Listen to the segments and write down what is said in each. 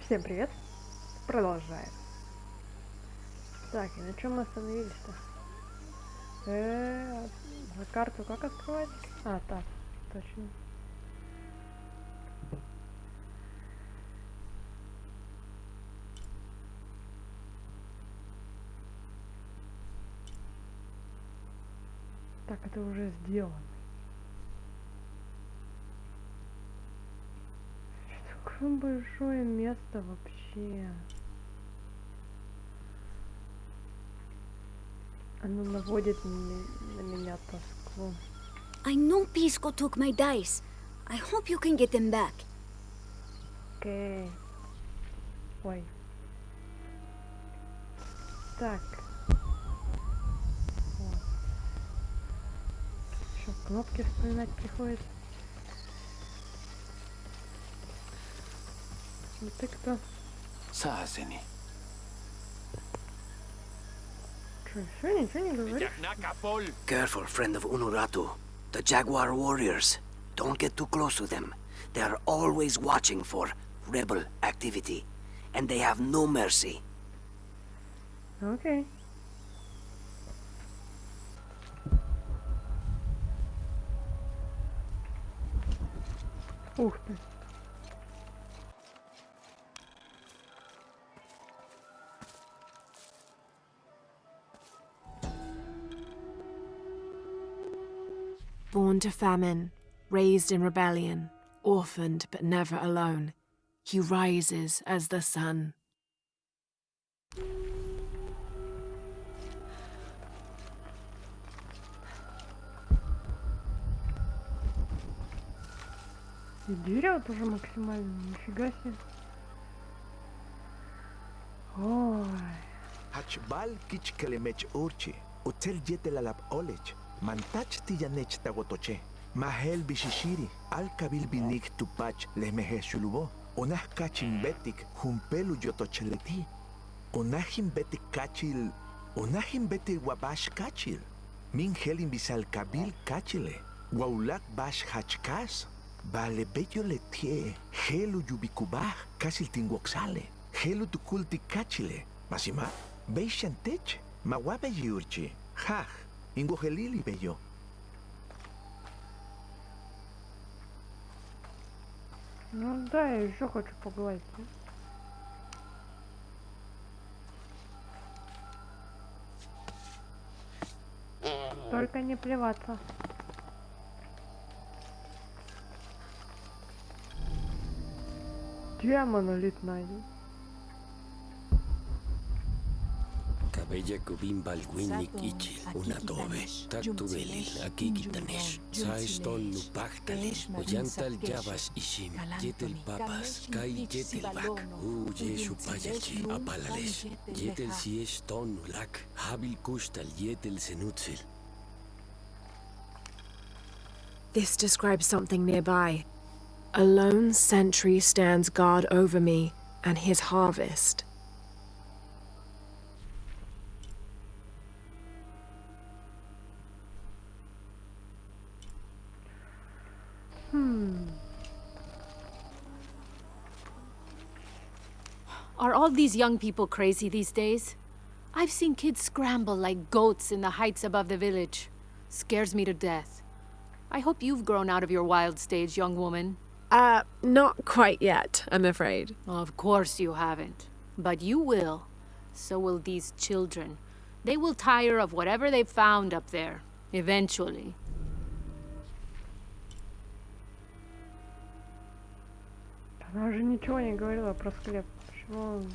Всем привет. Продолжаем. Так, и на чем мы остановились-то? А карту как открывать? А, так, точно. Так, это уже сделано. Такое большое место вообще. Оно наводит на меня тоску. I know Pisco took my dice. I hope you can get them back. Окей. Ой. Так. Вот. Еще кнопки вспоминать приходится. Ну ты кто? Саасени. Что, ничего не говоришь? Careful, friend of Unuratu. The Jaguar warriors. Don't get too close to them. They are always watching for rebel activity. And they have no mercy. Окей. Ух ты. Born to famine, raised in rebellion, orphaned but never alone, he rises as the sun. И дерево тоже максимально, нифига себе. Ой. Hachbal kich kelemech urchi, utel yetel alap olech, mantach tiyanech tagotoche, mahel bishishiri, al kabil binik tupach lemehe shulubo, unah kachin betik, humpelu yotocheleti, unahim betik kachil, unahim betik wabash kachil, min helin bisal kabil kachile, waulak bash hachkas, vale bello letie, helu yubikubah, kasil tinguoxale, helu tukulti kachile, masima. Beishantech, mawabe yurchi, haj, ingojelili bello. Ну да, я еще хочу погладить. Только не плеваться. Демона летная. Cabella Kubimbal Winnik Ichil, una tobe, Tactubelil, aquí quitanesh, Saiston Lupactales, Oyantal Yabas Ishim, Yetel Papas, Kai Yetel Bak, Yeshu Payachi, Apalales, Yetel Siesh Ton Ulak, Habil Kustal Yetel Senutzil. This describes something nearby. A lone sentry stands guard over me and his harvest. Are all these young people crazy these days? I've seen kids scramble like goats in the heights above the village. Scares me to death. I hope you've grown out of your wild stage, young woman. Not quite yet, I'm afraid. Of course you haven't. But you will. So will these children. They will tire of whatever they've found up there. Eventually. Она же ничего не говорила про склеп. Почему он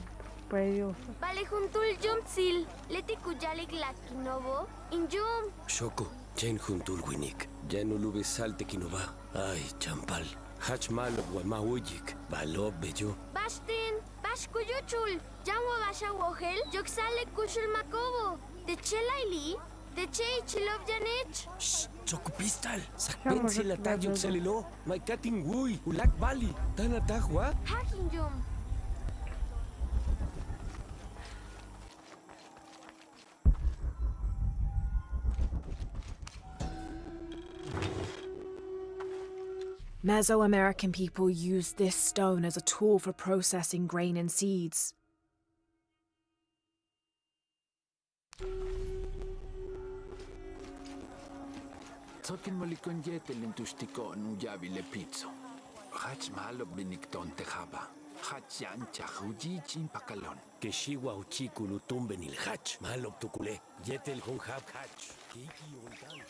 появился? Vale juntul jumtsil, leti kujalik lakinovo, injum. Shoko, Jen Juntul Winnik, Janulube Salte Kinova, Ay, Champal, Hachmal Wamawujik, Balob Bello. Bastin, bashkuyuchul, jamwa basha wohel, yoksale kushul makobo, de chelaili, de che chilov janich. Shh, Choco Pistal, Sakpensi la Tayo Selilo, My Katin Wui, Ulak Bali, Tanatahua. Hakinjum. Mesoamerican people used this stone as a tool for processing grain and seeds. Tokin malikon yetelin tustiko nuyavi le pizzo. Hach malo binikton tejaba. Hach yancha huji chimpakalon. Que shiwa uchikulu tumben il hach. Malo tukule. Yetel hun hab hach. Kiki untan.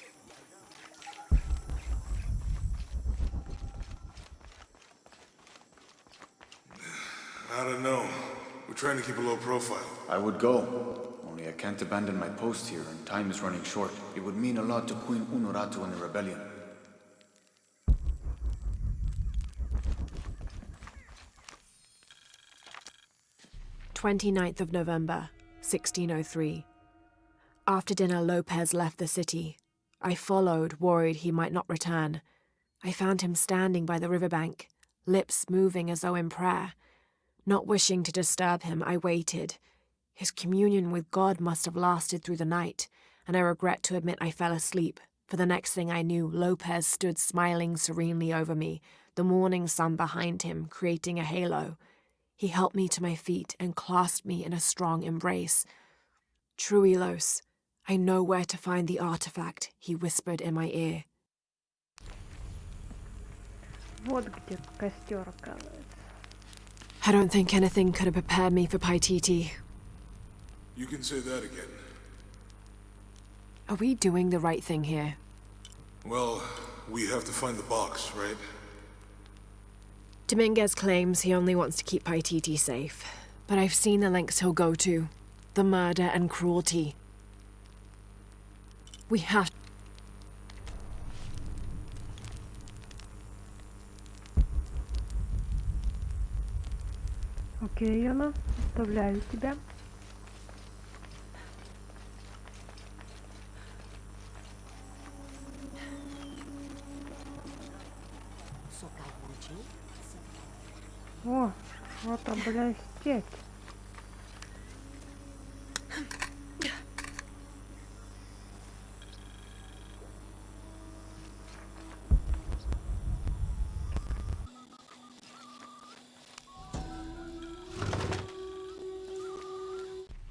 I don't know. We're trying to keep a low profile. I would go, only I can't abandon my post here and time is running short. It would mean a lot to Queen Unuratu and the rebellion. "29th of November, 1603. After dinner, Lopez left the city. I followed, worried he might not return. I found him standing by the riverbank, lips moving as though in prayer. Not wishing to disturb him, I waited. His communion with God must have lasted through the night, and I regret to admit I fell asleep, for the next thing I knew, Lopez stood smiling serenely over me, the morning sun behind him, creating a halo. He helped me to my feet and clasped me in a strong embrace. "Truilos, I know where to find the artifact," he whispered in my ear. Вот где костер, оказывается. I don't think anything could have prepared me for Paititi. You can say that again. Are we doing the right thing here? Well, we have to find the box, right? Dominguez claims he only wants to keep Paititi safe, but I've seen the lengths he'll go to. The murder and cruelty. We have... Окей, Йона, оставляю тебя. О, что-то блестеть.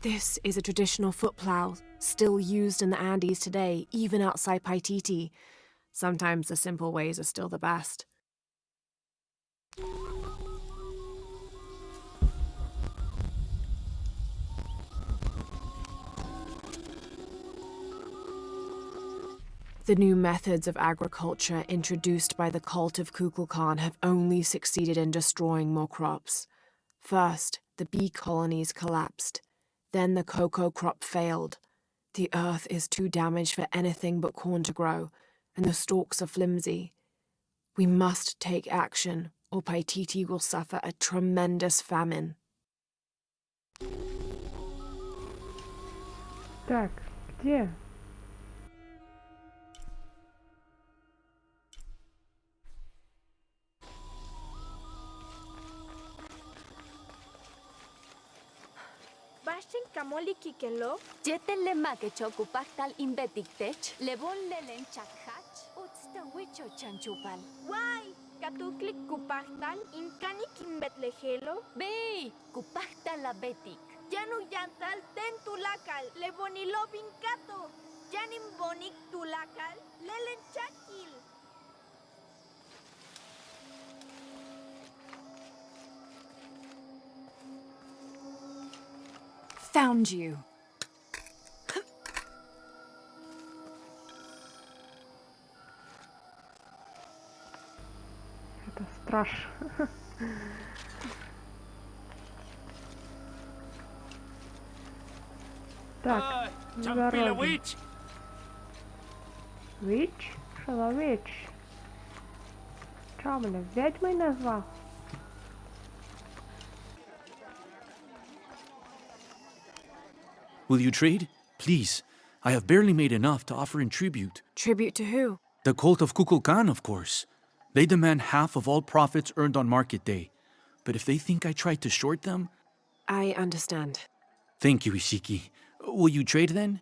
This is a traditional foot plow, still used in the Andes today, even outside Paititi. Sometimes the simple ways are still the best. The new methods of agriculture introduced by the cult of Kukulkan have only succeeded in destroying more crops. First, the bee colonies collapsed. Then the cocoa crop failed. The earth is too damaged for anything but corn to grow, and the stalks are flimsy. We must take action, or Paititi will suffer a tremendous famine. Так, где? Bashin kamoli kikelo, Jetele make chokupaktal imbetiktech, levon lelen chakhach, utsta wicho chanchupal. why? Katuklik kupaktal, inkani kimbetlejelo, Be, kupaktal la betik. yanu yantal ten tulakal, lebonilo vincato, yanim bonik tulakal, lelen chakil. Found you. Это страж. Так, на дороге. Вич? Что за вич? Чё, бля, ведьмой назвал? Will you trade? Please. I have barely made enough to offer in tribute. Tribute to who? The cult of Kukulkan, of course. They demand half of all profits earned on market day. But if they think I tried to short them... I understand. Thank you, Ishiki. Will you trade then?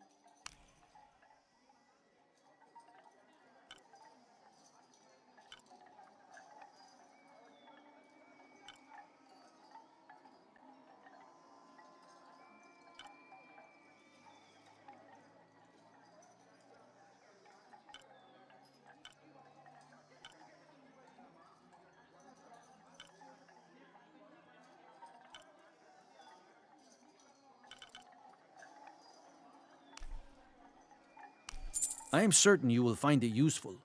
I am certain you will find it useful.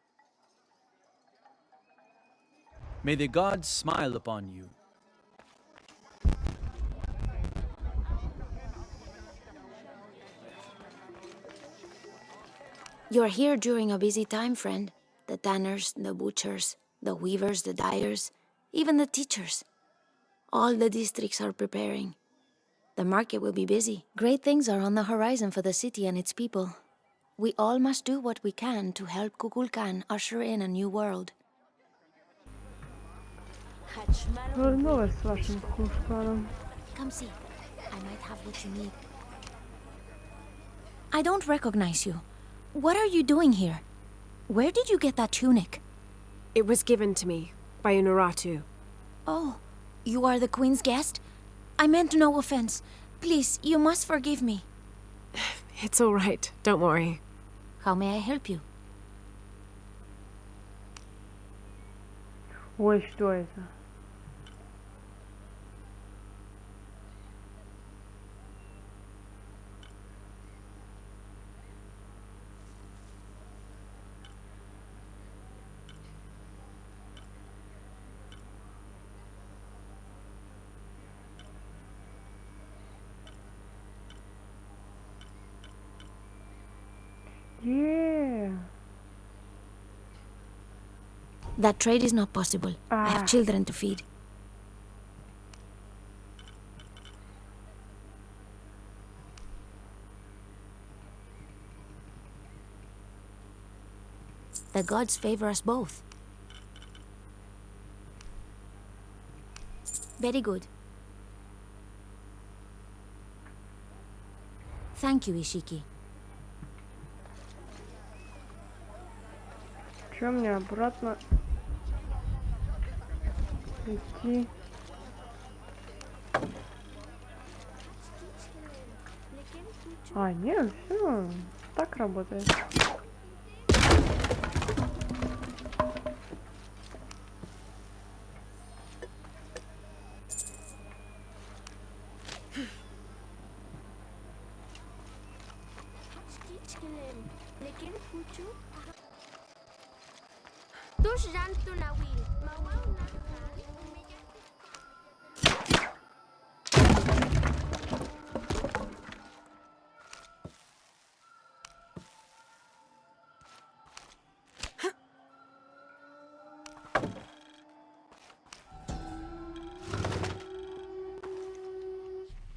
May the gods smile upon you. You're here during a busy time, friend. The tanners, the butchers, the weavers, the dyers, even the teachers. All the districts are preparing. The market will be busy. Great things are on the horizon for the city and its people. We all must do what we can to help Kukulkan usher in a new world. Вернулась с вашим кушканом. Come see. I might have what you need. I don't recognize you. What are you doing here? Where did you get that tunic? It was given to me by Unuratu. Oh, you are the Queen's guest? I meant no offense. Please, you must forgive me. It's all right, don't worry. How may I help you? Ой, что это? Yeah. That trade is not possible. I have children to feed. The gods favor us both. Very good. Thank you, Ishiki. Чё мне обратно идти? А, нет, все, так работает.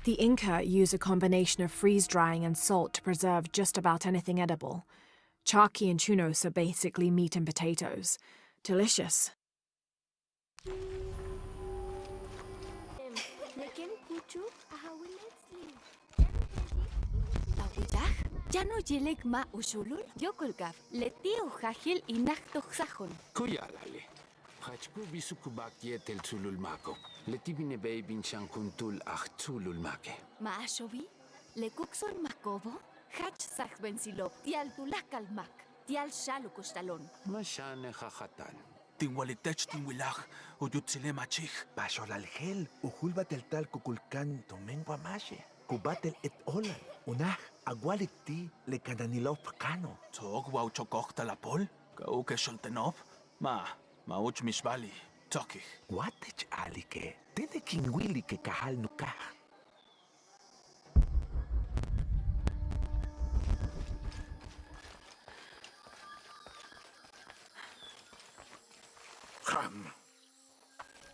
The Inca use a combination of freeze-drying and salt to preserve just about anything edible. Charqui and chunos are basically meat and potatoes. Delicious. Jano yelek ma usulul yokolgaf letio hajil inachtoxajon. Kuyalale. Hachku bisukubak yetel tzululmako. Letivine babin chankuntul ach tzululmake. Ma ashobi le kukson makobo hach sachbensilop tial tulakalmak tial shalukostalon. Mashane jajatan. Tinwalitech tinwilach, uyutzilemachich. Basholalgel, ujulbat el tal kukulkan tomenguamache. Kubatel et olan. Unaj, agualikti le cananilop cano. Tog wau chokoch talapol? Kauke sholtenop? Mauch mishbali. Tokich. Watech alike. Tene kingwili que kahal nukah.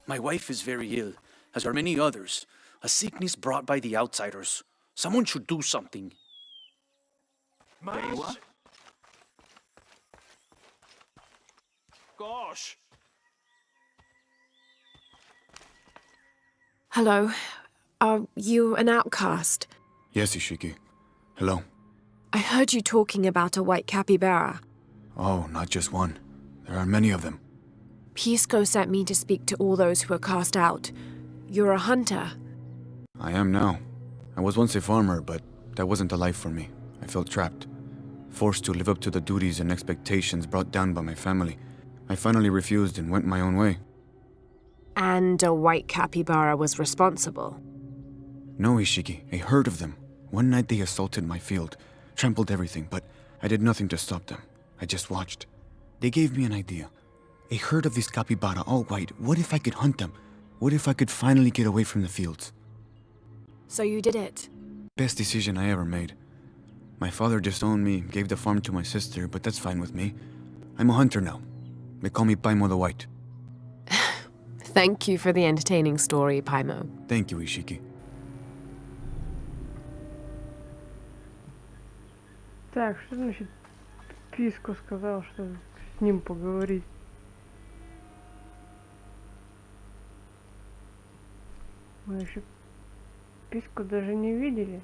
My wife is very ill, as are many others. A sickness brought by the outsiders. Someone should do something. What? Gosh! Hello. Are you an outcast? Yes, Ishiki. Hello. I heard you talking about a white capybara. Oh, not just one. There are many of them. Pisco sent me to speak to all those who were cast out. You're a hunter. I am now. I was once a farmer, but that wasn't a life for me. I felt trapped. Forced to live up to the duties and expectations brought down by my family. I finally refused and went my own way. And a white capybara was responsible. No, Ishiki, a herd of them. One night they assaulted my field, trampled everything, but I did nothing to stop them. I just watched. They gave me an idea. A herd of these capybara, all white. What if I could hunt them? What if I could finally get away from the fields? So you did it. Best decision I ever made. My father disowned me, gave the farm to my sister, but that's fine with me. I'm a hunter now. They call me Paimo the White. Thank you for the entertaining story, Paimo. Thank you, Ishiki. Так, что значит Писко сказал, что с ним поговорить? Мы еще Писку даже не видели.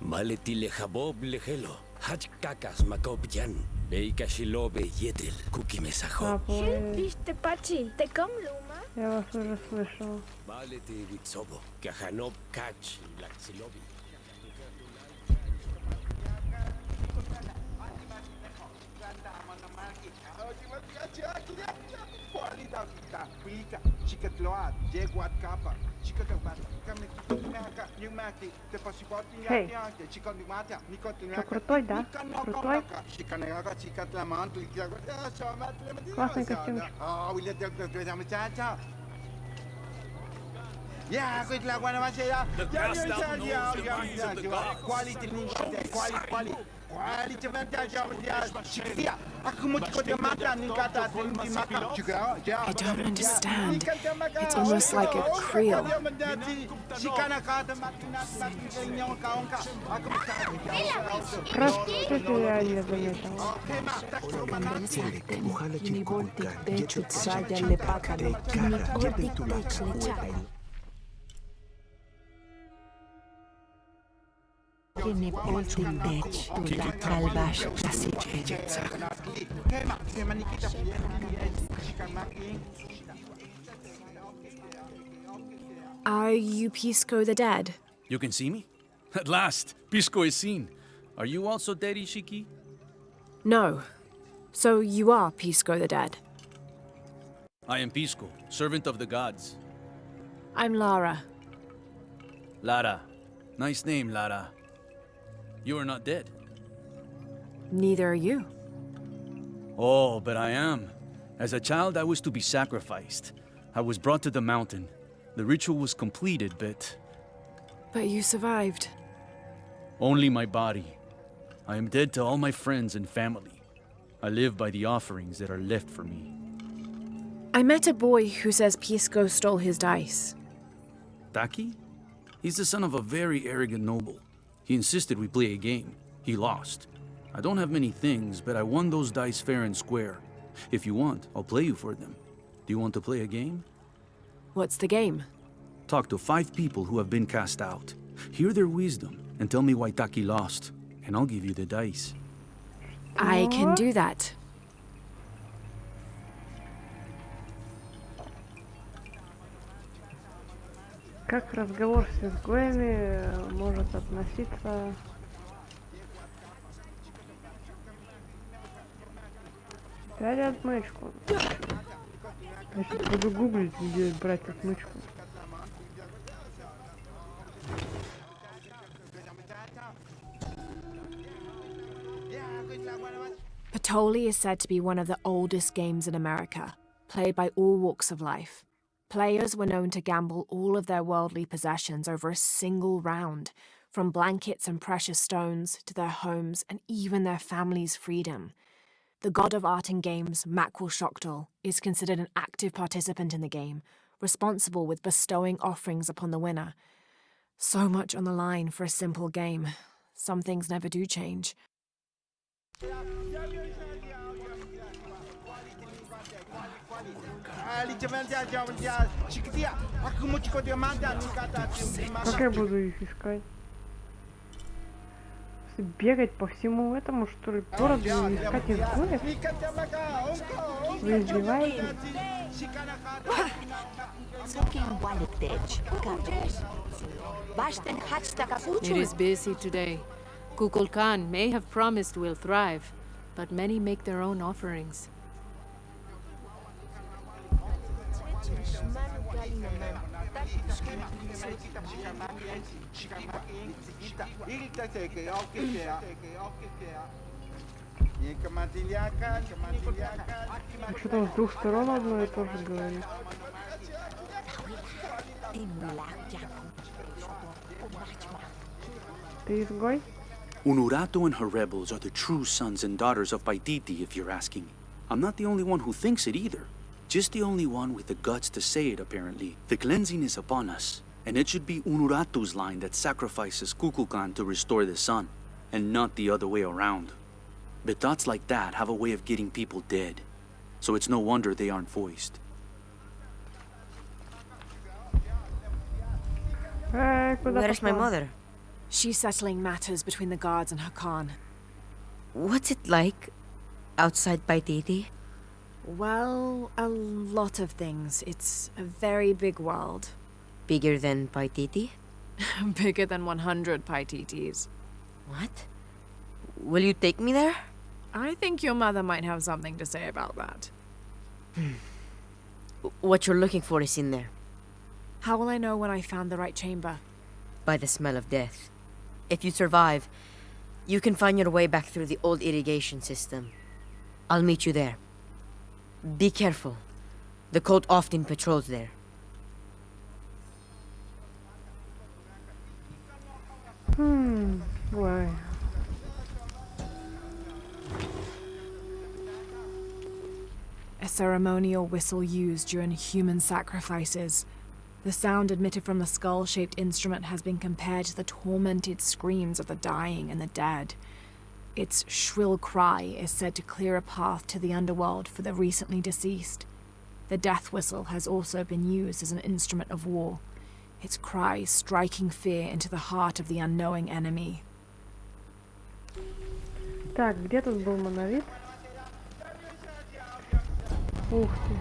Maletile Habob Lehelo, Hach Kakas Makopjan, Beikashilobe Yetel, Kukimesajo. Папа, Пачил, te com luma? я вас уже слышал. Malete Vitsobo, Kahanob Kach, Laxilobi. Эй, что, крутой, да? Крутой? Классный костюмчик. Yeah, good luck when I say that. Quality. I don't understand. It's almost like a creel. Просто ты реально заметила. Are you Pisco the Dead? You can see me? At last, Pisco is seen. Are you also dead, Ishiki? No. So you are Pisco the Dead. I am Pisco, servant of the gods. I'm Lara. Lara. Nice name, Lara. You are not dead. Neither are you. Oh, but I am. As a child, I was to be sacrificed. I was brought to the mountain. The ritual was completed, but But you survived. only my body. I am dead to all my friends and family. I live by the offerings that are left for me. I met a boy who says Pisco stole his dice. Taki? He's the son of a very arrogant noble. He insisted we play a game. He lost. I don't have many things, but I won those dice fair and square. If you want, I'll play you for them. Do you want to play a game? What's the game? Talk to 5 people who have been cast out. Hear their wisdom and tell me why Taki lost, and I'll give you the dice. I can do that. Как разговор с изгоями может относиться... Дали отмычку. Значит, буду гуглить, где брать отмычку. Patoli is said to be one of the oldest games in America, played by all walks of life. Players were known to gamble all of their worldly possessions over a single round, from blankets and precious stones to their homes and even their family's freedom. The god of art and games, Makwul Shokdal, is considered an active participant in the game, responsible with bestowing offerings upon the winner. So much on the line for a simple game. Some things never do change. Как я буду их искать? Бегать по всему этому, что ли, городу и искать изгоев? Вы издеваетесь? It is busy today. Kukulkan may have promised we'll thrive, but many make their own offerings. Что-то он с двух сторон одно и то же говорит. Ты изгой? Unurato and her rebels are the true sons and daughters of Paititi, if you're asking. I'm not the only one who thinks it either. Just the only one with the guts to say it, apparently. The cleansing is upon us, and it should be Unuratu's line that sacrifices Kukulkan to restore the sun, and not the other way around. But thoughts like that have a way of getting people dead, so it's no wonder they aren't voiced. Where's my mother? She's settling matters between the guards and her Khan. What's it like outside Paititi? Well, a lot of things. It's a very big world. Bigger than Paititi? Bigger than 100 Paititis. What? Will you take me there? I think your mother might have something to say about that. What you're looking for is in there. How will I know when I found the right chamber? By the smell of death. If you survive, you can find your way back through the old irrigation system. I'll meet you there. Be careful. The cult often patrols there. Why? A ceremonial whistle used during human sacrifices. The sound emitted from the skull-shaped instrument has been compared to the tormented screams of the dying and the dead. Its shrill cry is said to clear a path to the underworld for the recently deceased. The death whistle has also been used as an instrument of war, its cry striking fear into the heart of the unknowing enemy. Так, где тут был монолит? Ух ты.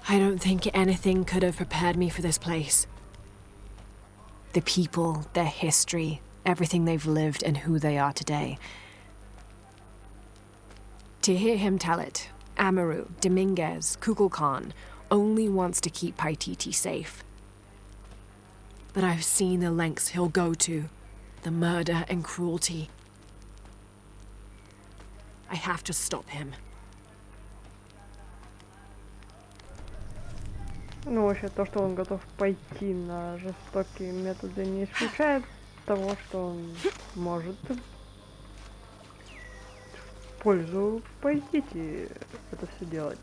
I don't think anything could have prepared me for this place. The people, their history, everything they've lived and who they are today. To hear him tell it, Amaru, Dominguez, Kukulkan only wants to keep Paititi safe. But I've seen the lengths he'll go to, the murder and cruelty. I have to stop him. Ну, вообще, то, что он готов пойти на жестокие методы, не исключает того, что он может в пользу Paititi это все делать.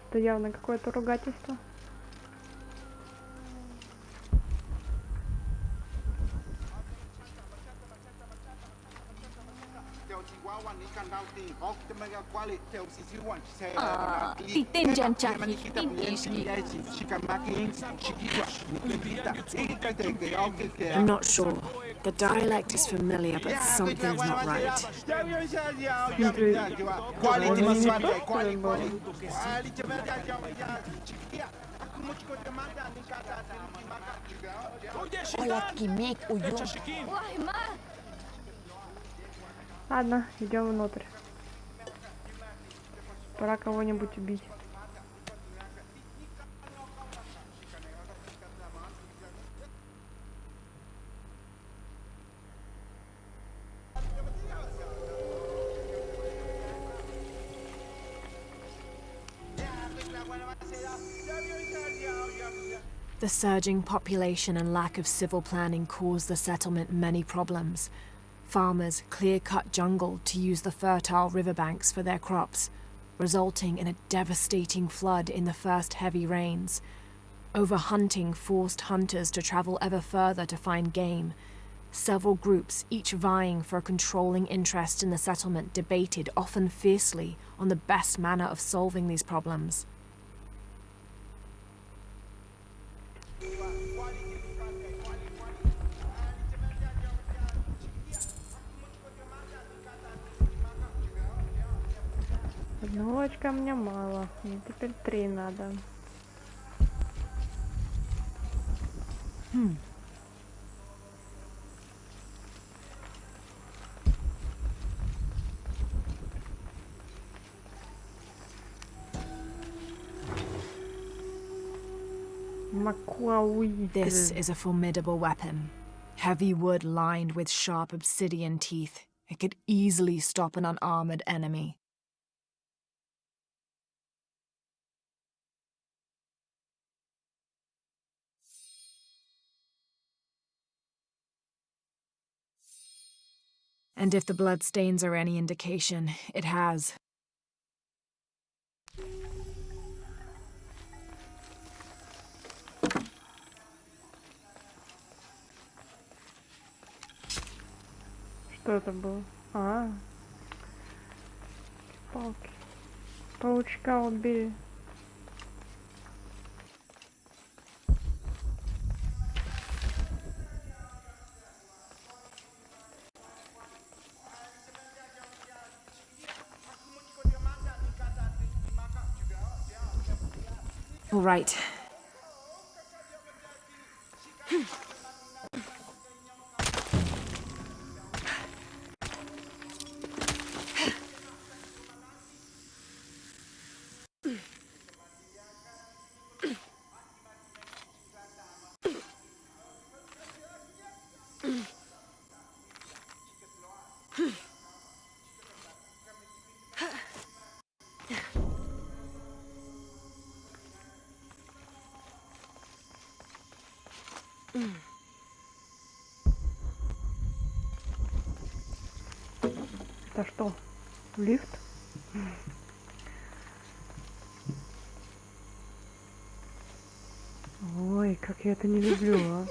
Это явно какое-то ругательство. I'm not sure. The dialect is familiar, but something's not right. Ладно, идем внутрь. Пора кого-нибудь убить. The surging population and lack of civil planning caused the settlement many problems. Farmers clear-cut jungle to use the fertile riverbanks for their crops, resulting in a devastating flood in the first heavy rains. Overhunting forced hunters to travel ever further to find game. Several groups, each vying for a controlling interest in the settlement, debated, often fiercely, on the best manner of solving these problems. Одного очка мне мало. Мне теперь 3 надо. This is a formidable weapon. Heavy wood lined with sharp obsidian teeth. It could easily stop an unarmored enemy. And if the bloodstains are any indication, it has. Что это было? А, палки. Паучка убили. All right. Это что? Лифт? Ой, как я это не люблю, а.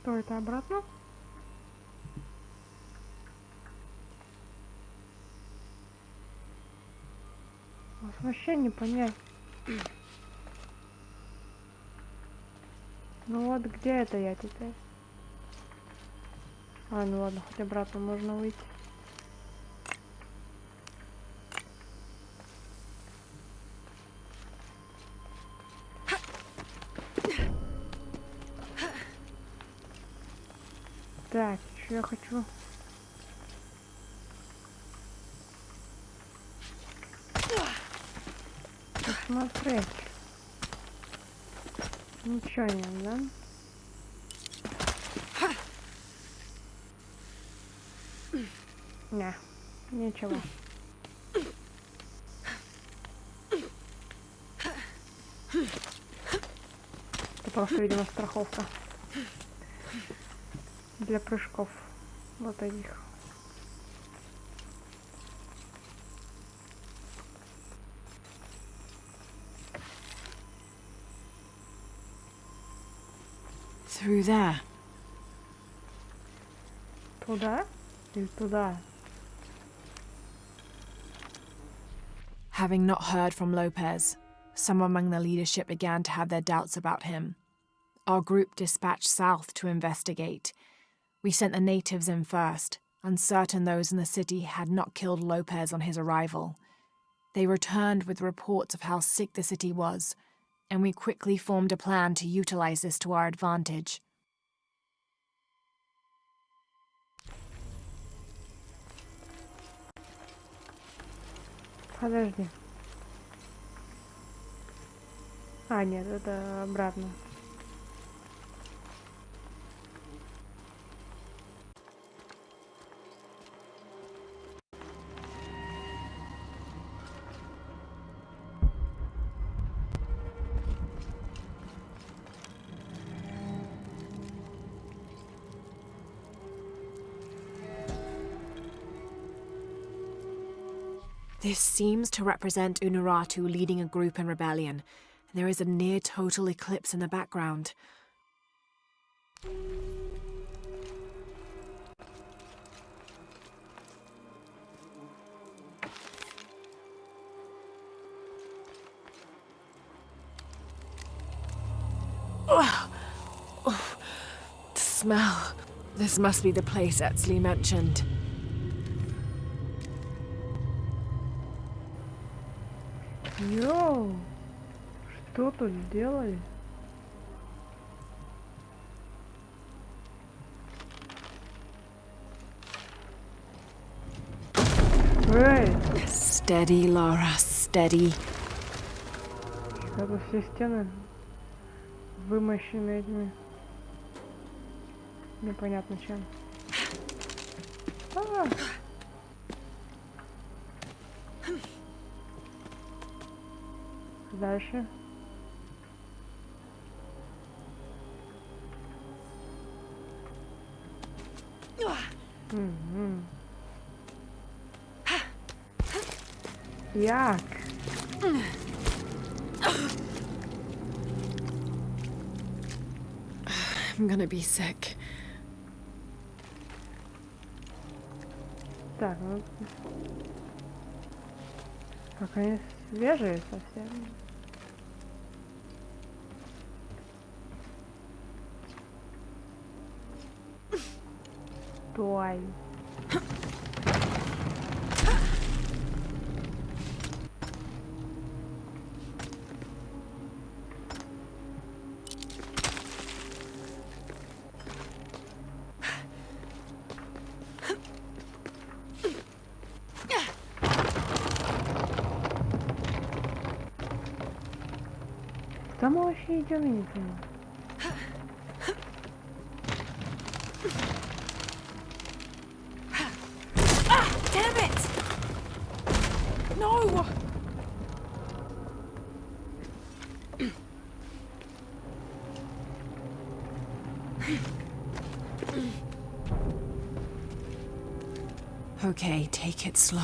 Что это обратно? Вот вообще не понять. Ну вот где это я теперь? А, ну ладно, хоть обратно можно выйти. Так, что я хочу? Посмотреть. Ничего нет, да? Не, ничего. Это просто, видимо, страховка. Для прыжков вот этих. Through there. Туда или туда? Having not heard from Lopez, some among the leadership began to have their doubts about him. Our group dispatched south to investigate. We sent the natives in first, uncertain those in the city had not killed Lopez on his arrival. They returned with reports of how sick the city was, and we quickly formed a plan to utilize this to our advantage. Подожди. А, нет, это обратно. This seems to represent Unuratu leading a group in rebellion. There is a near-total eclipse in the background. Oh, the smell. This must be the place Etzli mentioned. Йоу! Что тут делали? Эй! Steady, Lara, steady. Это все стены вымощены этими непонятно чем. А! Дальше. Угу. Як? I'm gonna be sick. Так, ну... Как они свежие совсем. Стой. Там мы вообще идем, я не понимаю. Damn it! No! Okay, take it slow.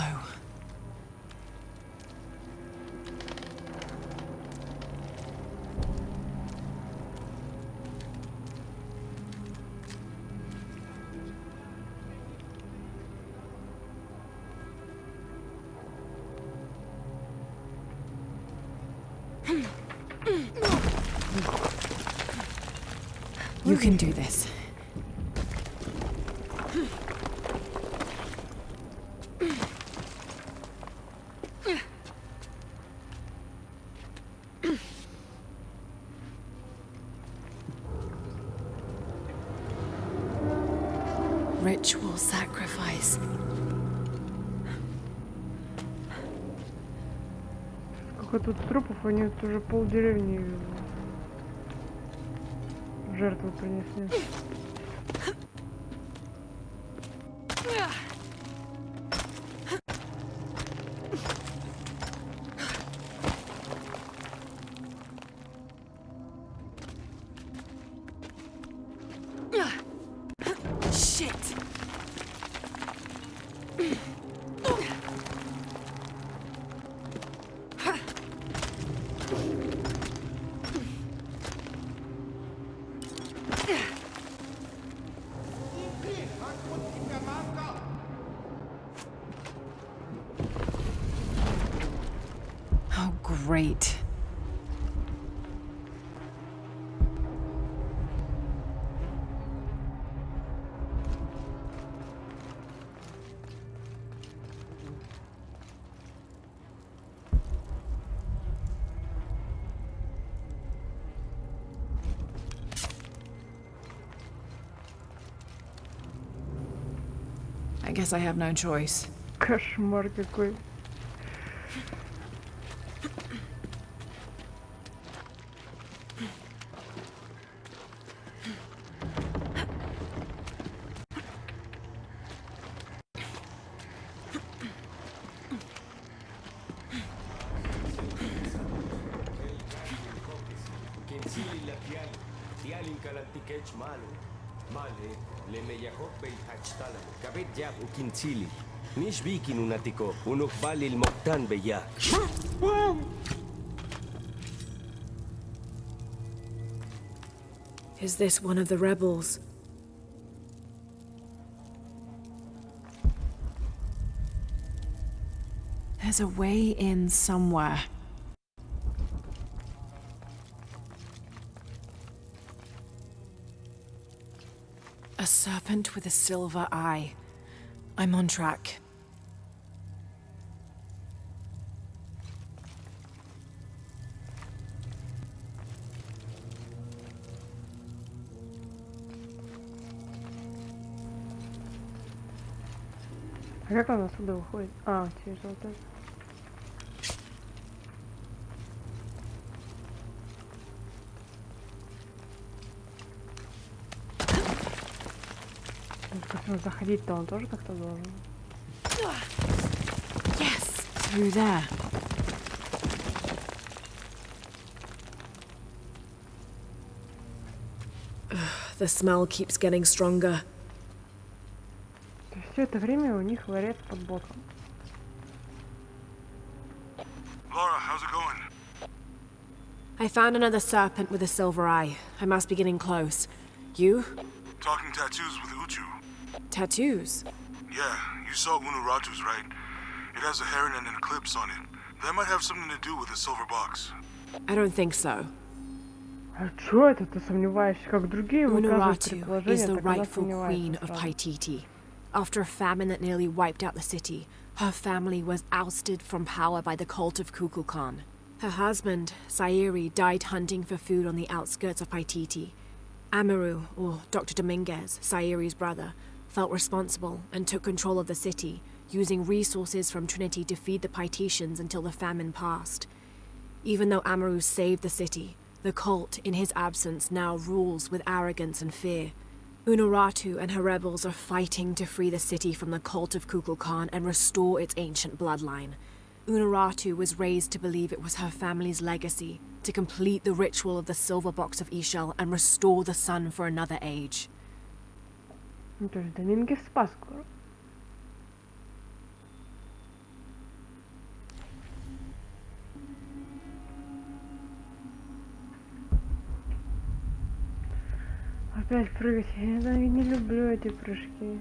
You can do this. Ritual sacrifice. Сколько тут трупов, они тут уже полдеревни жертву принесли. Shit! Oh, great. I guess I have no choice. Кошмар какой. tikech malu. Male, le meyahok beihachtalan. Kabit jab ukinchili. Nish bikin unatiko. Unok balil moktan beya. Is this one of the rebels? There's a way in somewhere. A serpent with a silver eye. I'm on track. А как он отсюда выходит? А, через вот это. Как заходить-то он тоже как-то должен. Yes, through there. The smell keeps getting stronger. То есть все это время у них ларец под боком. Laura, how's it going? I found another serpent with a silver eye. I must be getting close. You? Talking tattoos with Uchu. Tattoos? Yeah, you saw Unuratu's, right? It has a heron and an eclipse on it. That might have something to do with the silver box. I don't think so. А чё это ты сомневаешься, как другие высказывают Unuratu предположения, is the так она rightful queen сомневается of сразу. Paititi. After a famine that nearly wiped out the city, her family was ousted from power by the cult of Kukulkan. Her husband, Sairi, died hunting for food on the outskirts of Paititi. Amaru, or Dr. Dominguez, Sairi's brother, felt responsible and took control of the city, using resources from Trinity to feed the Paititians until the famine passed. Even though Amaru saved the city, the cult, in his absence, now rules with arrogance and fear. Unuratu and her rebels are fighting to free the city from the cult of Kukulkan and restore its ancient bloodline. Unuratu was raised to believe it was her family's legacy, to complete the ritual of the silver box of Ishel and restore the sun for another age. Ну, то есть Домингес спас город. Опять прыгать. Я не люблю эти прыжки.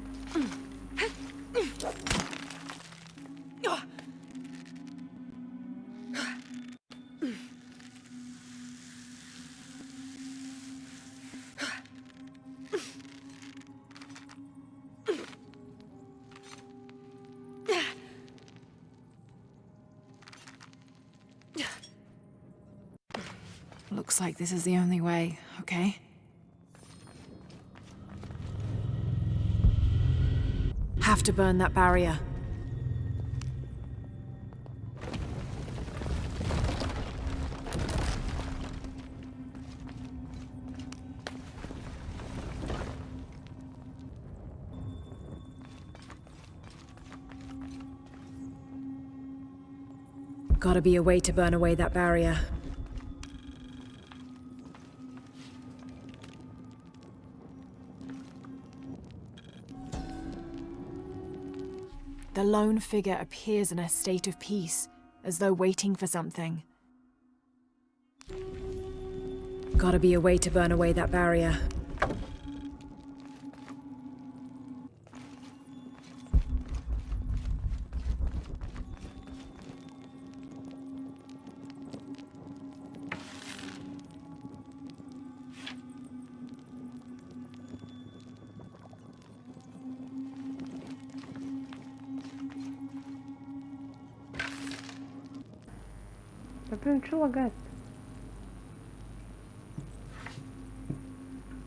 Looks like this is the only way, okay? Have to burn that barrier. Gotta be a way to burn away that barrier. The lone figure appears in a state of peace, as though waiting for something. Gotta be a way to burn away that barrier. Да блин, чё лагает?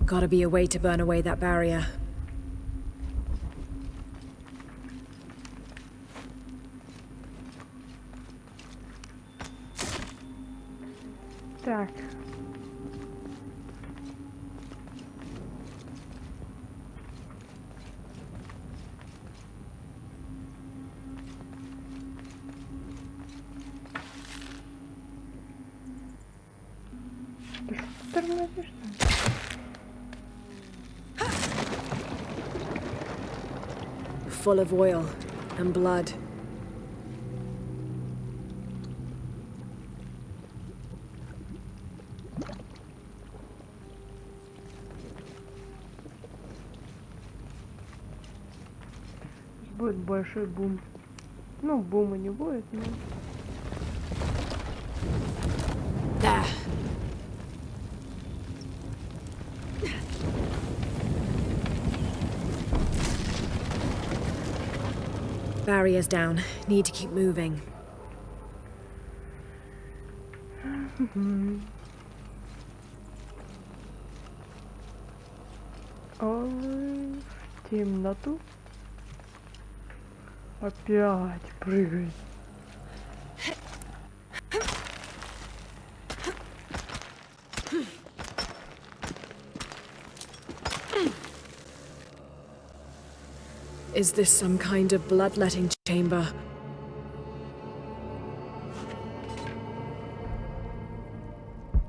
Gotta be a way to burn away that barrier. Так. Ты что тормозишь там? full of oil and blood. Будет большой бум. Ну, бума не будет, но... There. Barrier's down. Need to keep moving. Ой, в темноту. Опять прыгай. Is this some kind of bloodletting chamber?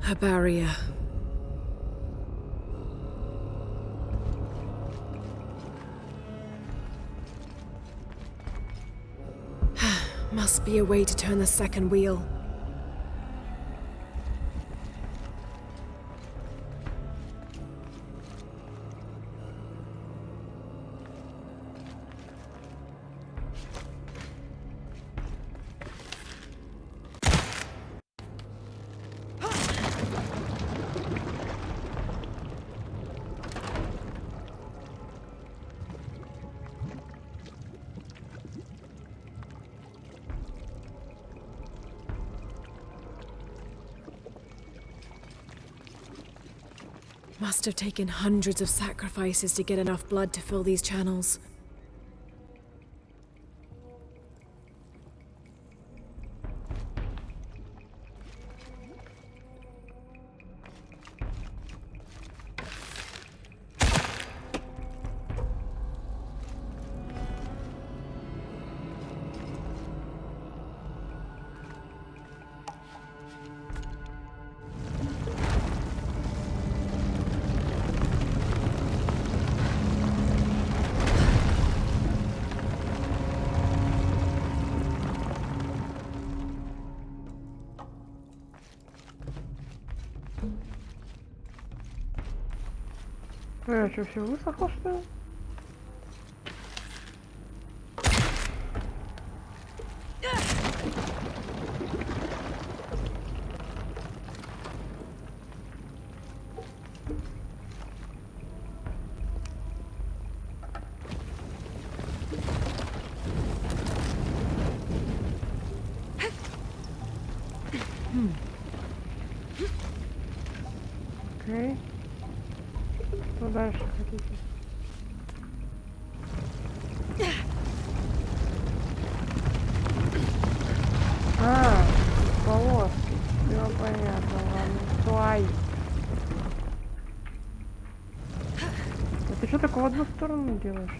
A barrier. Must be a way to turn the second wheel. Must have taken hundreds of sacrifices to get enough blood to fill these channels. Что, все высохло, что ли? Окей. Что дальше хотите? А, полоски. Все понятно, ладно. Твай. А ты что так в одну сторону делаешь?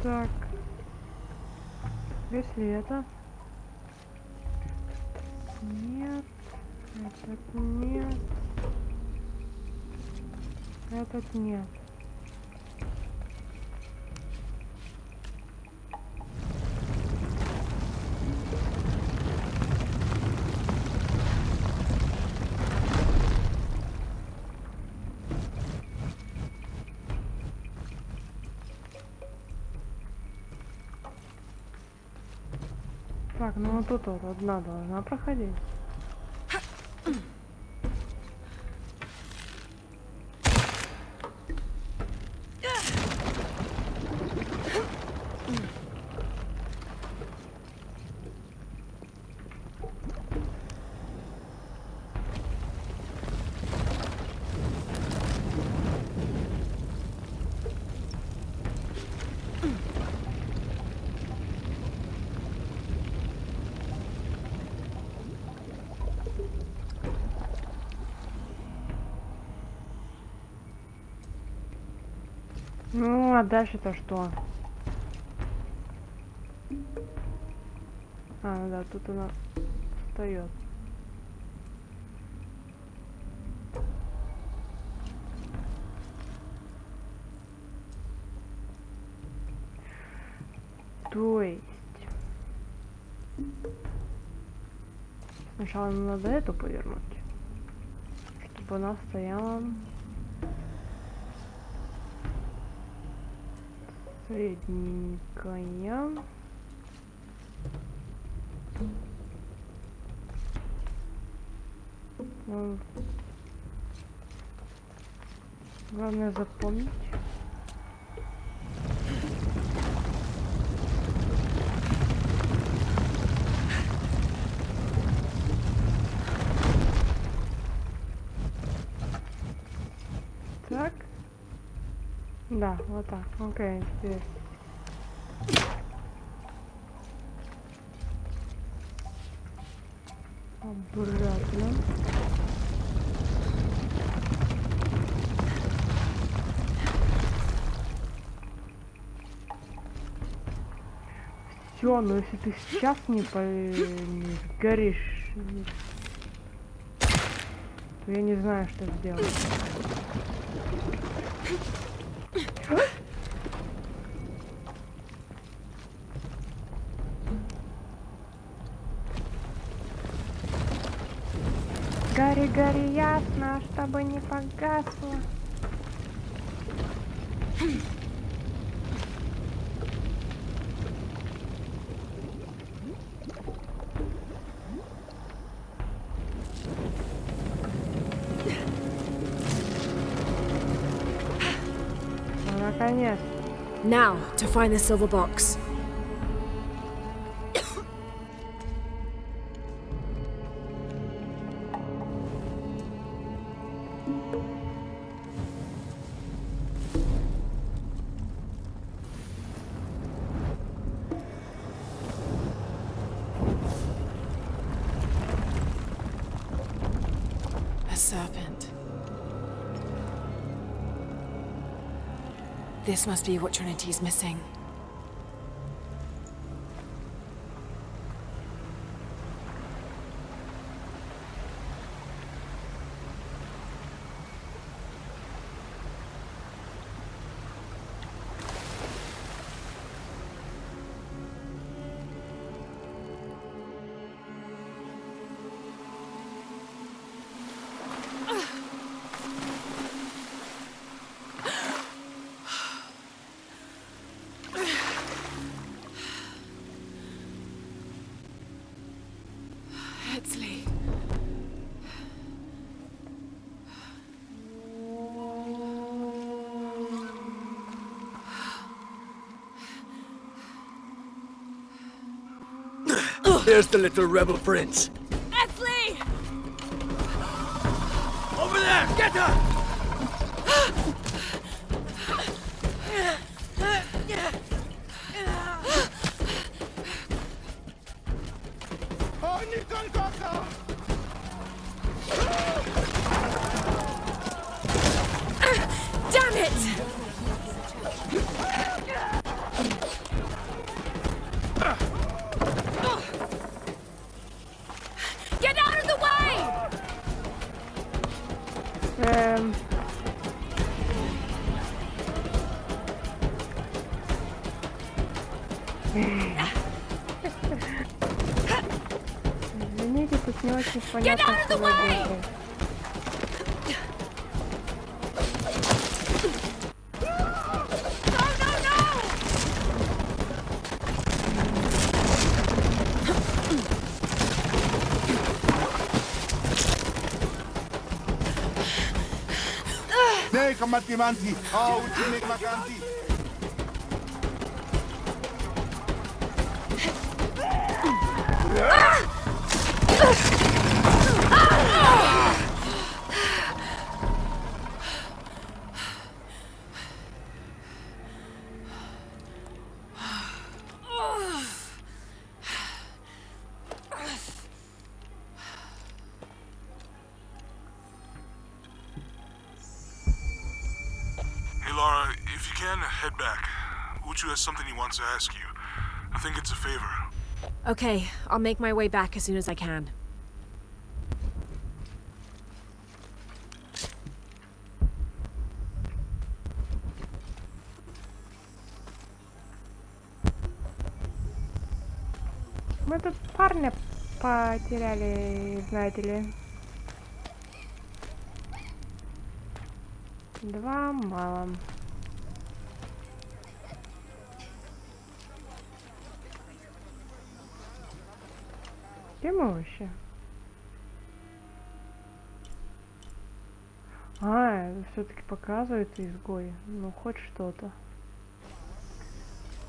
Так, если это нет, этот нет, этот нет. Так, ну вот тут вот одна должна проходить. Ну, а дальше-то что? А, да, тут она встает. То есть сначала нам надо эту повернуть, чтобы она стояла средненькая. Ну, главное запомнить. Так. Да, вот так. Окей, теперь. Обратно. Все, но если ты сейчас не сгоришь, то я не знаю, что сделать. Гори, гори ясно, чтобы не погасло. Ну, наконец. Now, to find the silver box. A serpent. This must be what Trinity's missing. There's the little rebel prince. Esley! Over there! Get her! Damn it! Get out of the way! Извините, тут не очень понятно, что вы делаете. Nee, kamati manti. Oh, uchinik makanti. Laura, if you can, head back. Uchu has something he wants to ask you. I think it's a favor. Okay, I'll make my way back as soon as I can. Мы тут парня потеряли, знаете ли. 2 мало. Где мы вообще? Все-таки показывается изгой. Ну, хоть что-то.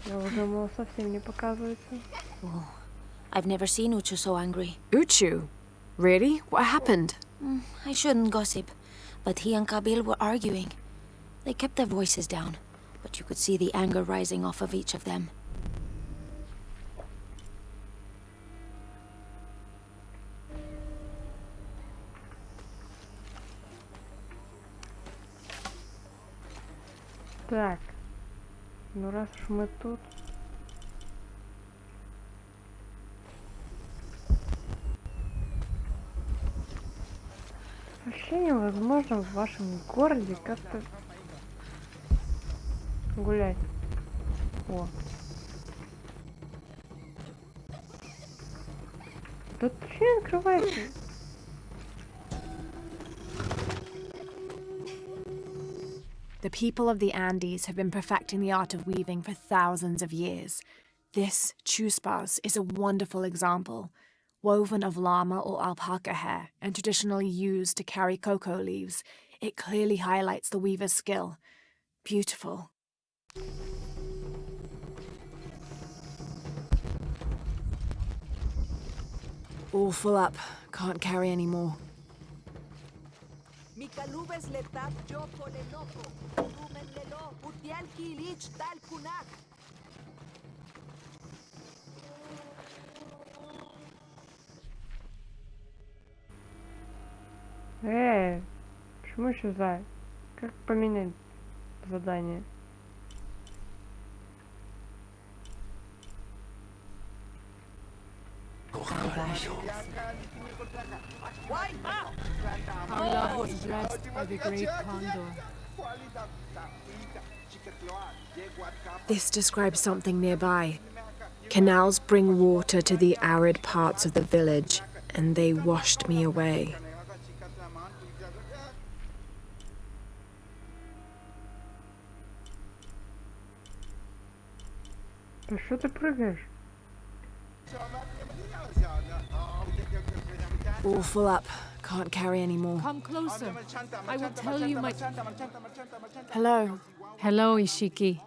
Я уже думала, совсем не показывается. Oh, I've never seen Uchu so angry. Uchu? Really? What happened? I shouldn't gossip, but he and Kabil were arguing. They kept their voices down, but you could see the anger rising off of each of them. Так. Ну раз уж мы тут. Вообще невозможно в вашем городе как-то гулять. О. Тут что открывается? The people of the Andes have been perfecting the art of weaving for thousands of years. This chuspas is a wonderful example. Woven of llama or alpaca hair and traditionally used to carry cocoa leaves, it clearly highlights the weaver's skill. Beautiful. All full up. Can't carry any more. Почему еще за? Как поменять задание? Our love was blessed by the great condor. This describes something nearby. Canals bring water to the arid parts of the village, and they washed me away. Да что ты прыгаешь? All full up. Can't carry any more. Come closer. I will tell you my... Hello. Hello, Ishiki.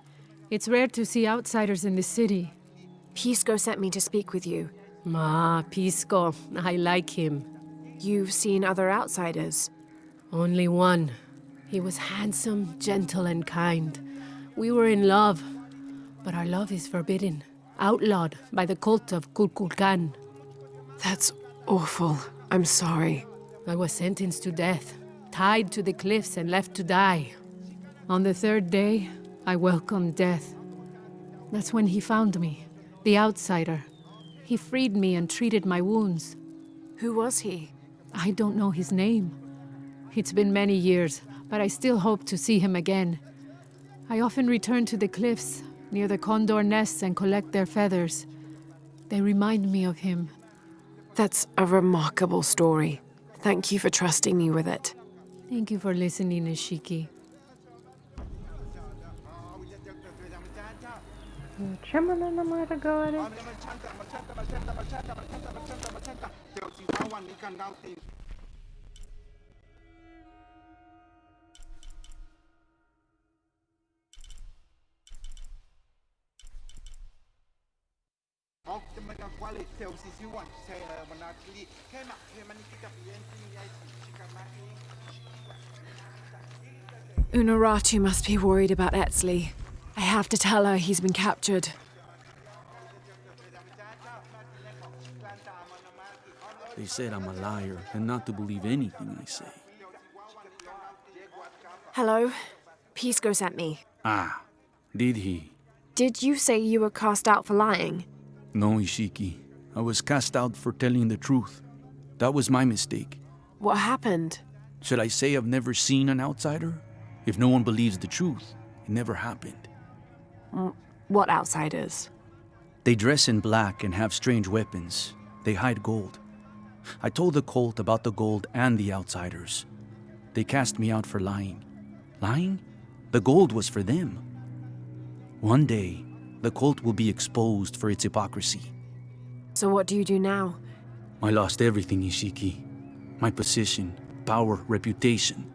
It's rare to see outsiders in the city. Pisco sent me to speak with you. Pisco. I like him. You've seen other outsiders? Only one. He was handsome, gentle, and kind. We were in love, but our love is forbidden, outlawed by the cult of Kulkulkan. That's awful. I'm sorry. I was sentenced to death, tied to the cliffs and left to die. On the 3rd day, I welcomed death. That's when he found me, the outsider. He freed me and treated my wounds. Who was he? I don't know his name. It's been many years, but I still hope to see him again. I often return to the cliffs, near the condor nests, and collect their feathers. They remind me of him. That's a remarkable story. Thank you for trusting me with it. Thank you for listening, Ishiki. Чем она нам это говорит? Unuratu must be worried about Etzli. I have to tell her he's been captured. They said I'm a liar and not to believe anything I say. Hello? Pisco sent me. Ah, did he? Did you say you were cast out for lying? No, Ishiki. I was cast out for telling the truth. That was my mistake. What happened? Should I say I've never seen an outsider? If no one believes the truth, it never happened. What outsiders? They dress in black and have strange weapons. They hide gold. I told the cult about the gold and the outsiders. They cast me out for lying. Lying? The gold was for them. One day, the cult will be exposed for its hypocrisy. So what do you do now? I lost everything, Ishiki. My position, power, reputation.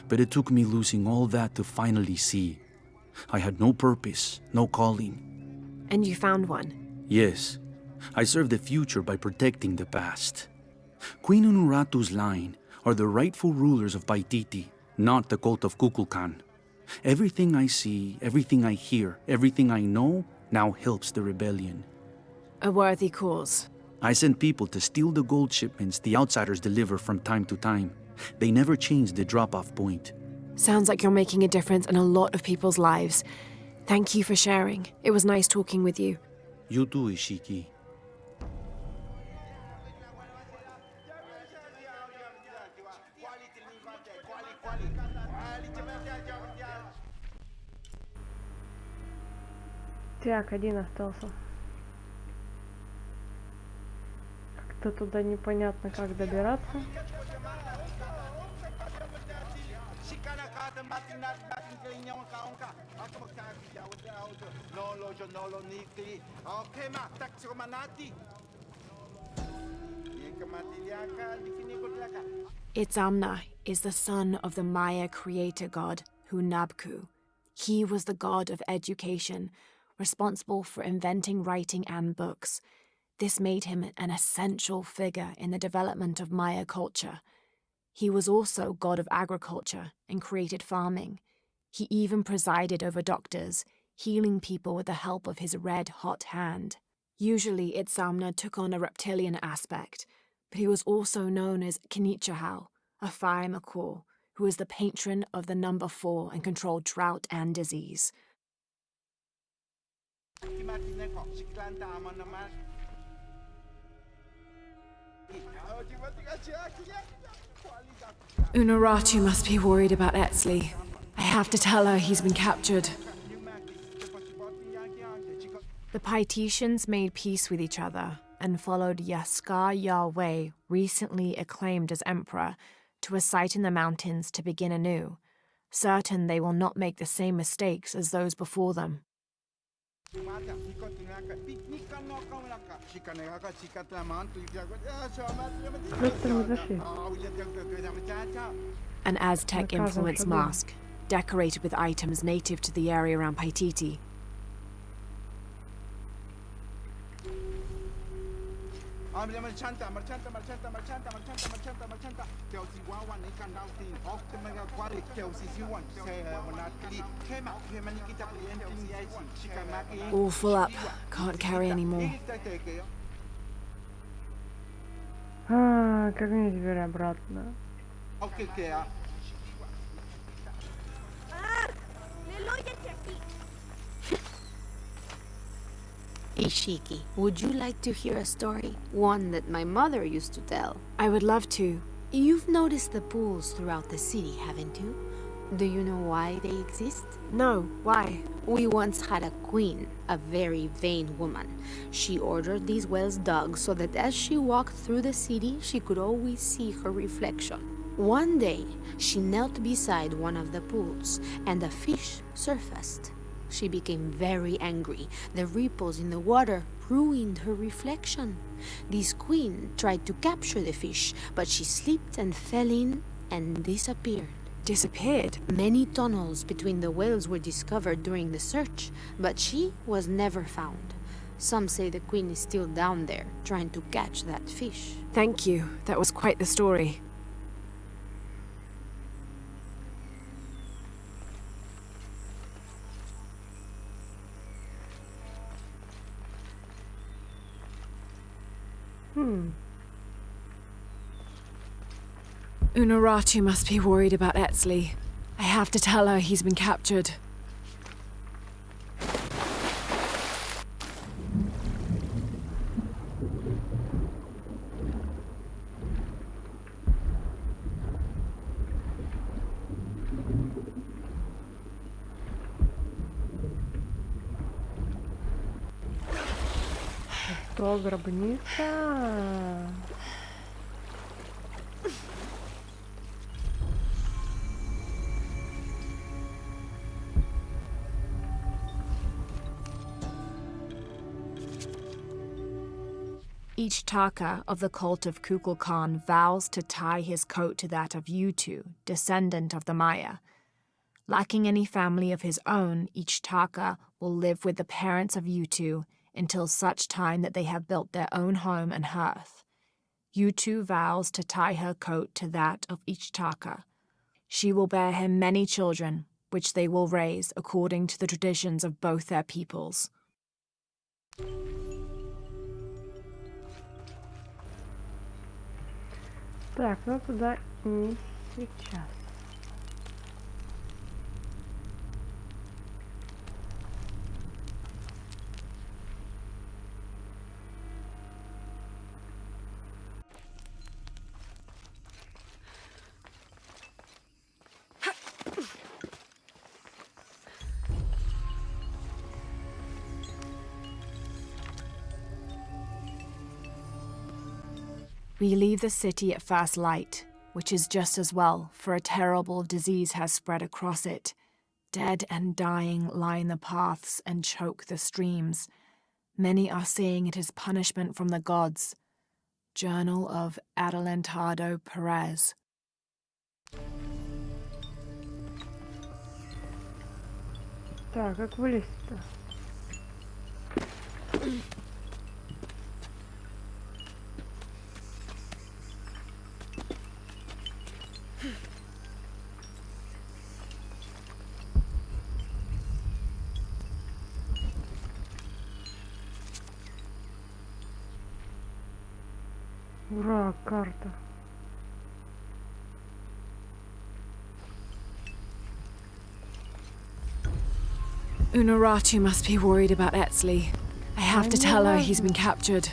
But it took me losing all that to finally see. I had no purpose, no calling. And you found one? Yes. I serve the future by protecting the past. Queen Unuratu's line are the rightful rulers of Paititi, not the cult of Kukulkan. Everything I see, everything I hear, everything I know now helps the rebellion. A worthy cause. I send people to steal the gold shipments the outsiders deliver from time to time. They never change the drop-off point. Sounds like you're making a difference in a lot of people's lives. Thank you for sharing. It was nice talking with you. You too, Ishiki. Так, один остался. Как-то туда непонятно, как добираться. Itzamna is the son of the Maya creator god, Hunabku. He was the god of education, responsible for inventing writing and books. This made him an essential figure in the development of Maya culture. He was also god of agriculture and created farming. He even presided over doctors, healing people with the help of his red-hot hand. Usually, Itzamna took on a reptilian aspect, but he was also known as Kinichahau, a fire macaw, who was the patron of the number 4 and controlled drought and disease. Unuratu must be worried about Etzli. I have to tell her he's been captured. The Paititians made peace with each other and followed Yaskar Yahweh, recently acclaimed as emperor, to a site in the mountains to begin anew, certain they will not make the same mistakes as those before them. An Aztec-influenced mosque, decorated with items native to the area around Paititi. All full up. Can't carry anymore. Как мне теперь обратно? Ishiki, would you like to hear a story? One that my mother used to tell. I would love to. You've noticed the pools throughout the city, haven't you? Do you know why they exist? No, why? We once had a queen, a very vain woman. She ordered these wells dug so that as she walked through the city, she could always see her reflection. One day, she knelt beside one of the pools, and a fish surfaced. She became very angry. The ripples in the water ruined her reflection. This queen tried to capture the fish, but she slipped and fell in and disappeared. Disappeared? Many tunnels between the wells were discovered during the search, but she was never found. Some say the queen is still down there, trying to catch that fish. Thank you. That was quite the story. Unuratu must be worried about Etzli. I have to tell her he's been captured. Что, гробница? Each Taka of the cult of Kukulkan vows to tie his coat to that of Yutu, descendant of the Maya. Lacking any family of his own, each Taka will live with the parents of Yutu until such time that they have built their own home and hearth. Yutu vows to tie her coat to that of each Taka. She will bear him many children, which they will raise according to the traditions of both their peoples. Так, ну туда не сейчас. We leave the city at first light, which is just as well, for a terrible disease has spread across it. Dead and dying line the paths and choke the streams. Many are saying it is punishment from the gods. Journal of Adelantado Perez. Так, как вылезть-то? Ура, карта. Unuratu must be worried about Etzli. I have to tell her he's been captured.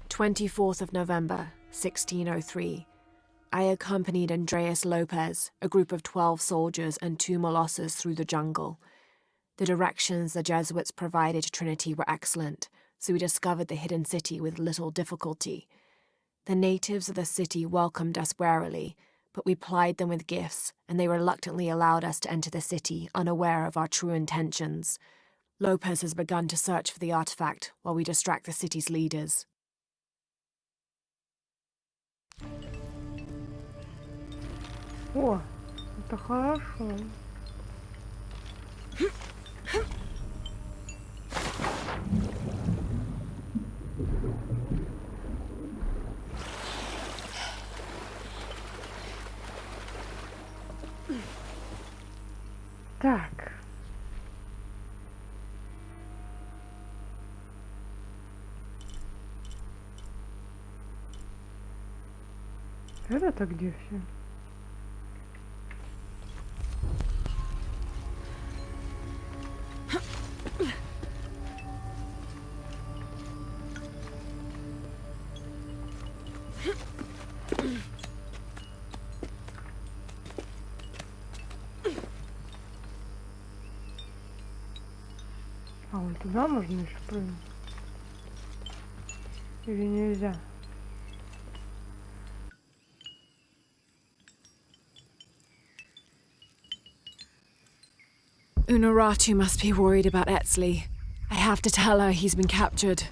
"24th of November, 1603. I accompanied Andreas Lopez, a group of 12 soldiers and 2 Molossers through the jungle. The directions the Jesuits provided to Trinity were excellent, so we discovered the hidden city with little difficulty. The natives of the city welcomed us warily, but we plied them with gifts, and they reluctantly allowed us to enter the city, unaware of our true intentions. Lopez has begun to search for the artifact while we distract the city's leaders." О, это хорошо. Так. Это где все? А вон туда можно еще прыгнуть? Или нельзя? Unuratu must be worried about Etzli. I have to tell her he's been captured.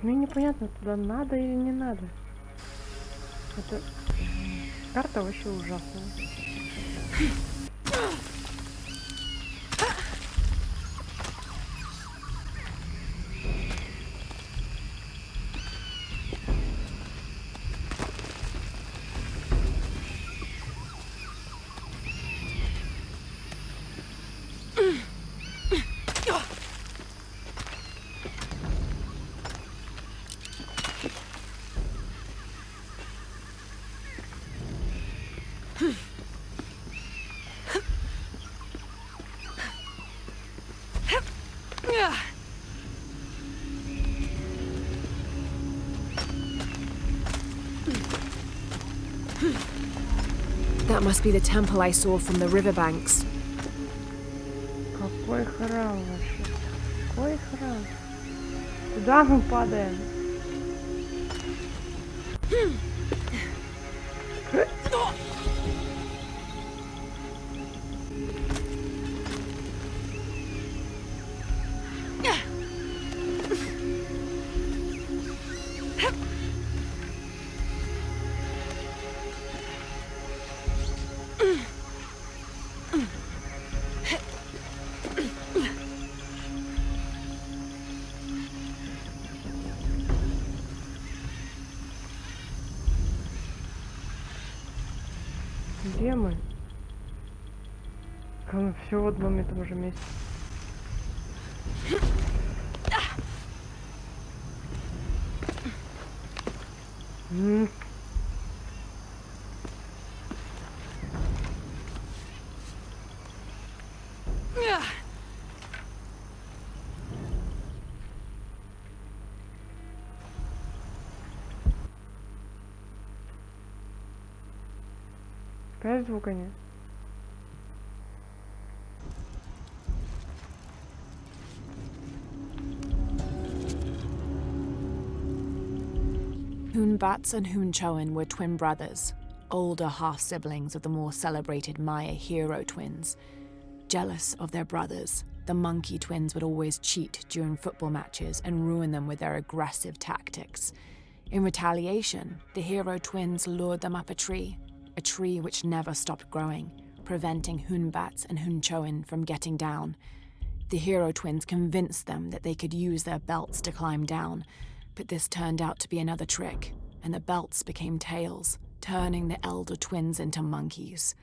Мне непонятно, туда надо или не надо. Это карта вообще ужасная. That must be the temple I saw from the riverbanks. Какой храм вообще? Какой храм? Куда мы падаем? Где мы? Мы все в одном и том же месте. Опять звука нет. Hoonbats and Hoonchoin were twin brothers, older half-siblings of the more celebrated Maya hero twins. Jealous of their brothers, the monkey twins would always cheat during football matches and ruin them with their aggressive tactics. In retaliation, the hero twins lured them up a tree which never stopped growing, preventing Hoonbats and Hoonchoin from getting down. The hero twins convinced them that they could use their belts to climb down, but this turned out to be another trick, and the belts became tails, turning the elder twins into monkeys.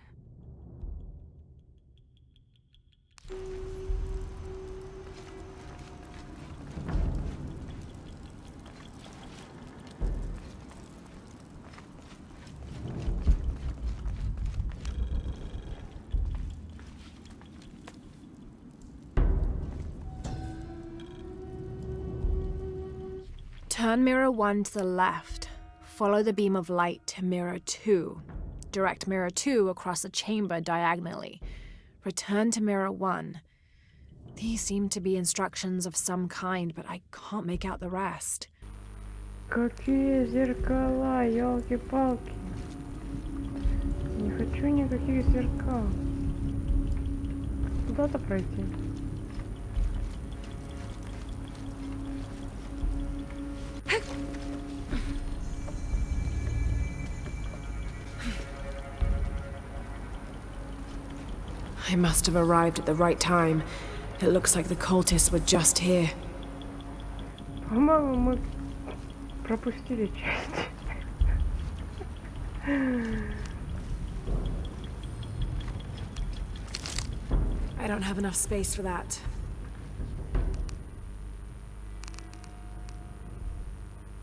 Turn mirror 1 to the left. Follow the beam of light to mirror 2. Direct mirror 2 across the chamber diagonally. Return to mirror 1. These seem to be instructions of some kind, but I can't make out the rest. Какие зеркала, елки-палки. Не хочу никаких зеркал. Куда-то пройти. I must have arrived at the right time. It looks like the cultists were just here. По-моему, мы пропустили часть. I don't have enough space for that.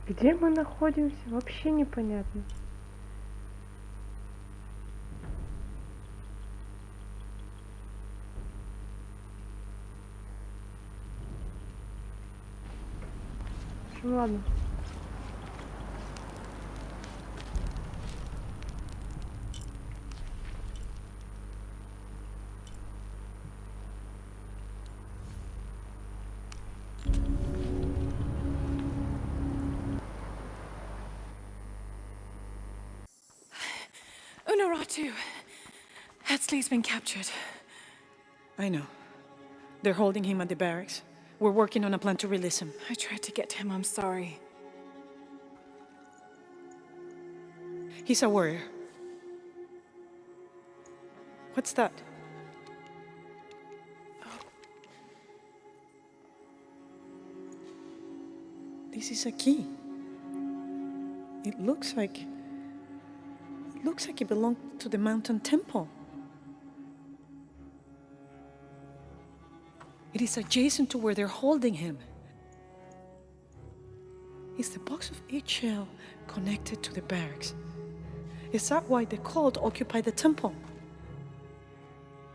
Где мы находимся? Вообще непонятно. Ну ладно. Unuratu. Hetzley's been captured. I know. They're holding him at the barracks. We're working on a plan to release him. I tried to get to him, I'm sorry. He's a warrior. What's that? This is a key. It looks like it belonged to the mountain temple. It is adjacent to where they're holding him. Is the box of eggshell connected to the barracks? Is that why the cult occupied the temple?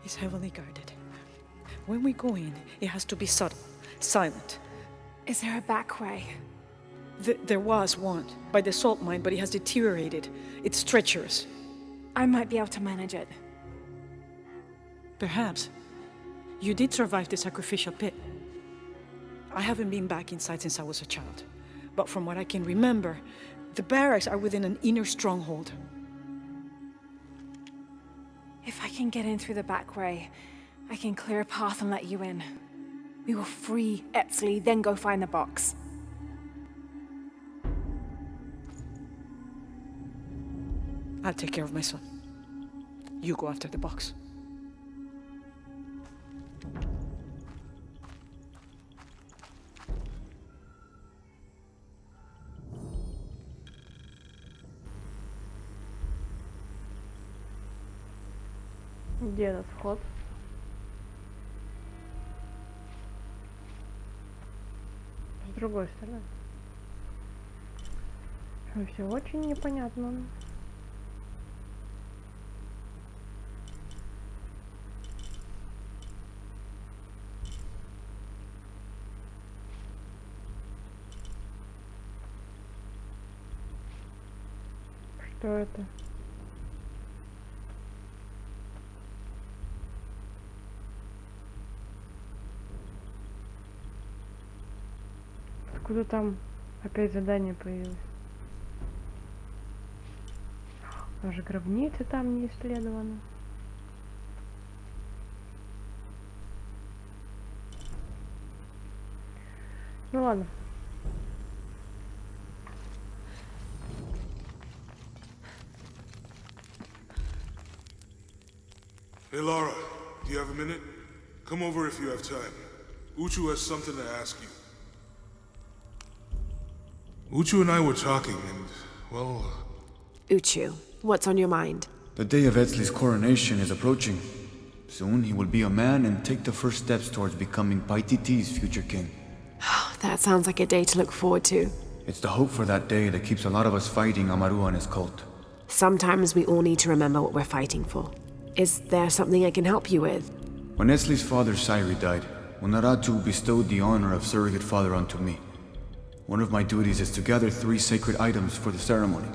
It's heavily guarded. When we go in, it has to be subtle, silent. Is there a back way? There was one by the salt mine, but it has deteriorated. It's treacherous. I might be able to manage it. Perhaps. You did survive the sacrificial pit. I haven't been back inside since I was a child. But from what I can remember, the barracks are within an inner stronghold. If I can get in through the back way, I can clear a path and let you in. We will free Etzli, then go find the box. I'll take care of my son. You go after the box. Где этот вход? С другой стороны. Все очень непонятно. Что это? Откуда там опять задание появилось? Даже гробницы там не исследованы. Ну ладно. Hey Lara, do you have a minute? Come over if you have time. Uchu has something to ask you. Uchu and I were talking and, well... Uchu, what's on your mind? The day of Etzli's coronation is approaching. Soon he will be a man and take the first steps towards becoming Paititi's future king. That sounds like a day to look forward to. It's the hope for that day that keeps a lot of us fighting Amaru and his cult. Sometimes we all need to remember what we're fighting for. Is there something I can help you with? When Etzli's father Sairi died, Unuratu bestowed the honor of surrogate father onto me. One of my duties is to gather 3 sacred items for the ceremony.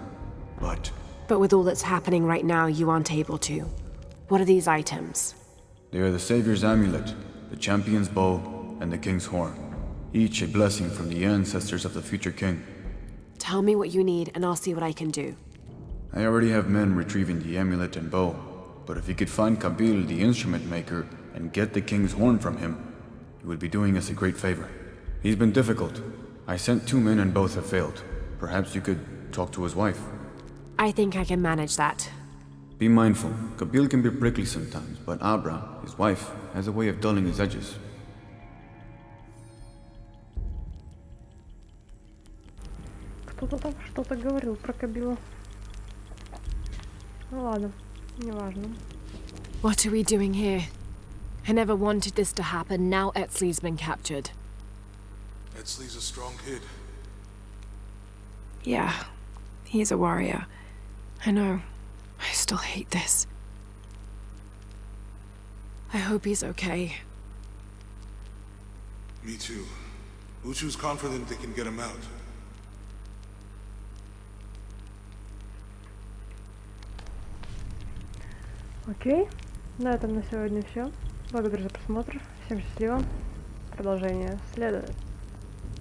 But with all that's happening right now, you aren't able to. What are these items? They are the Savior's amulet, the champion's bow, and the king's horn. Each a blessing from the ancestors of the future king. Tell me what you need and I'll see what I can do. I already have men retrieving the amulet and bow, but if you could find Kabil, the instrument maker, and get the king's horn from him, you would be doing us a great favor. He's been difficult. I sent 2 men and both have failed. Perhaps you could talk to his wife. I think I can manage that. Be mindful. Kabil can be prickly sometimes, but Abra, his wife, has a way of dulling his edges. Кто-то там что-то говорил про Кабила. Ну ладно, неважно. What are we doing here? I never wanted this to happen. Now Etzli's been captured. Etzli's a strong kid. Yeah, he's a warrior. I know. I still hate this. I hope he's okay. Me too. Uchu's confident they can get him out. Окей, на этом на сегодня все. Благодарю за просмотр. Всем счастливо. Продолжение следует.